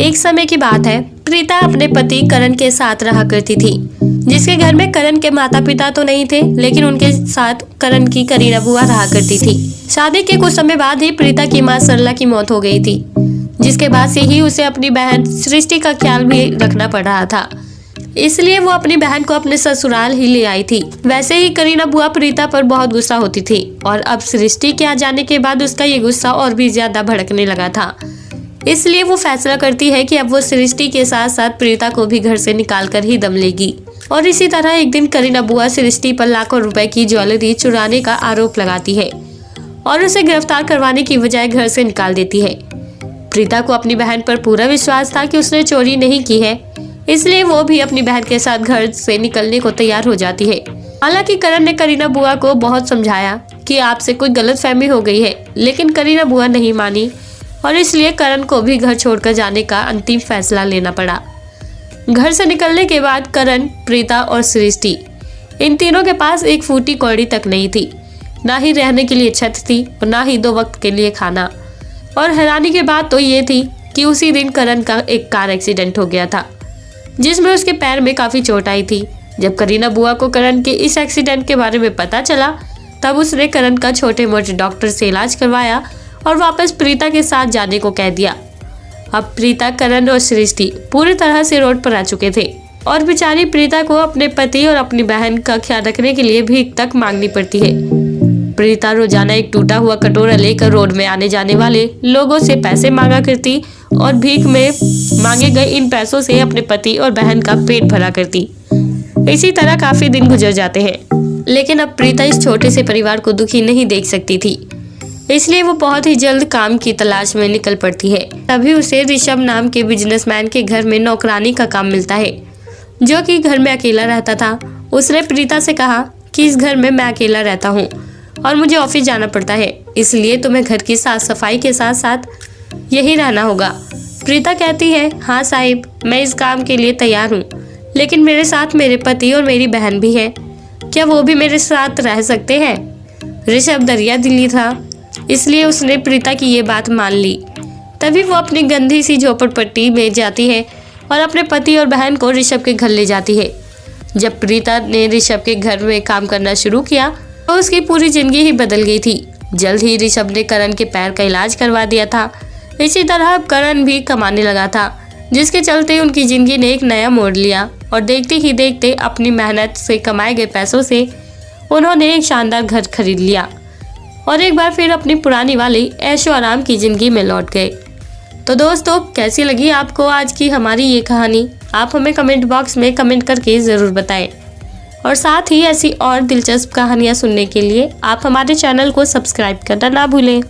एक समय की बात है, प्रीता अपने पति करण के साथ रहा करती थी, जिसके घर में करण के माता पिता तो नहीं थे, लेकिन उनके साथ करण की करीना बुआ रहा करती थी। शादी के कुछ समय बाद ही प्रीता की मां सरला की मौत हो गई थी, जिसके बाद से ही उसे अपनी बहन सृष्टि का ख्याल भी रखना पड़ रहा था। इसलिए वो अपनी बहन को अपने ससुराल ही ले आई थी। वैसे ही करीना बुआ प्रीता पर बहुत गुस्सा होती थी और अब सृष्टि के आ जाने के बाद उसका ये गुस्सा और भी ज्यादा भड़कने लगा था। इसलिए वो फैसला करती है कि अब वो सृष्टि के साथ साथ प्रीता को भी घर से निकाल कर ही दम लेगी। और इसी तरह एक दिन करीना बुआ सृष्टि पर लाखों रुपए की ज्वेलरी चुराने का आरोप लगाती है और उसे गिरफ्तार करवाने की बजाय घर से निकाल देती है। प्रीता को अपनी बहन पर पूरा विश्वास था कि उसने चोरी नहीं की है, इसलिए वो भी अपनी बहन के साथ घर से निकलने को तैयार हो जाती है। हालांकि करण ने करीना बुआ को बहुत समझाया कि आपसे कोई गलतफहमी हो गई है, लेकिन करीना बुआ नहीं मानी और इसलिए करण को भी घर छोड़कर जाने का अंतिम फैसला लेना पड़ा। घर से निकलने के बाद करण, प्रीता और सृष्टि, इन तीनों के पास एक फूटी कौड़ी तक नहीं थी। ना ही रहने के लिए छत थी और ना ही 2 वक्त के लिए खाना। और हैरानी की बात तो ये थी कि उसी दिन करण का एक कार एक्सीडेंट हो गया था, जिसमें उसके पैर में काफी चोट आई थी। जब करीना बुआ को करण के इस एक्सीडेंट के बारे में पता चला, तब उसने करण का छोटे मोटे डॉक्टर से इलाज करवाया और वापस प्रीता के साथ जाने को कह दिया। अब प्रीता, करण और सृष्टि पूरी तरह से रोड पर आ चुके थे और बेचारी प्रीता को अपने पति और अपनी बहन का ख्याल रखने के लिए भीख तक मांगनी पड़ती है। प्रीता रोजाना एक टूटा हुआ कटोरा लेकर रोड में आने जाने वाले लोगों से पैसे मांगा करती और भीख में मांगे गए इन पैसों से अपने पति और बहन का पेट भरा करती। इसी तरह काफी दिन गुजर जाते हैं, लेकिन अब प्रीता इस छोटे से परिवार को दुखी नहीं देख सकती थी, इसलिए वो बहुत ही जल्द काम की तलाश में निकल पड़ती है। तभी उसे ऋषभ नाम के बिजनेसमैन के घर में नौकरानी का काम मिलता है, जो कि घर में अकेला रहता था। उसने प्रीता से कहा कि इस घर में मैं अकेला रहता हूँ और मुझे ऑफिस जाना पड़ता है, इसलिए तुम्हें घर की साफ सफाई के साथ साथ यही रहना होगा। प्रीता कहती है, हाँ साहिब, मैं इस काम के लिए तैयार हूँ, लेकिन मेरे साथ मेरे पति और मेरी बहन भी है, क्या वो भी मेरे साथ रह सकते हैं? ऋषभ दरिया दिली था, इसलिए उसने प्रीता की ये बात मान ली। तभी वो अपनी गंदी सी झोपड़पट्टी में जाती है और अपने पति और बहन को ऋषभ के घर ले जाती है। जब प्रीता ने ऋषभ के घर में काम करना शुरू किया तो उसकी पूरी जिंदगी ही बदल गई थी। जल्द ही ऋषभ ने करण के पैर का इलाज करवा दिया था। इसी तरह अब करण भी कमाने लगा था, जिसके चलते उनकी जिंदगी ने एक नया मोड़ लिया और देखते ही देखते अपनी मेहनत से कमाए गए पैसों से उन्होंने एक शानदार घर खरीद लिया और एक बार फिर अपनी पुरानी वाली ऐशो आराम की जिंदगी में लौट गए। तो दोस्तों, कैसी लगी आपको आज की हमारी ये कहानी? आप हमें कमेंट बॉक्स में कमेंट करके ज़रूर बताएं और साथ ही ऐसी और दिलचस्प कहानियाँ सुनने के लिए आप हमारे चैनल को सब्सक्राइब करना ना भूलें।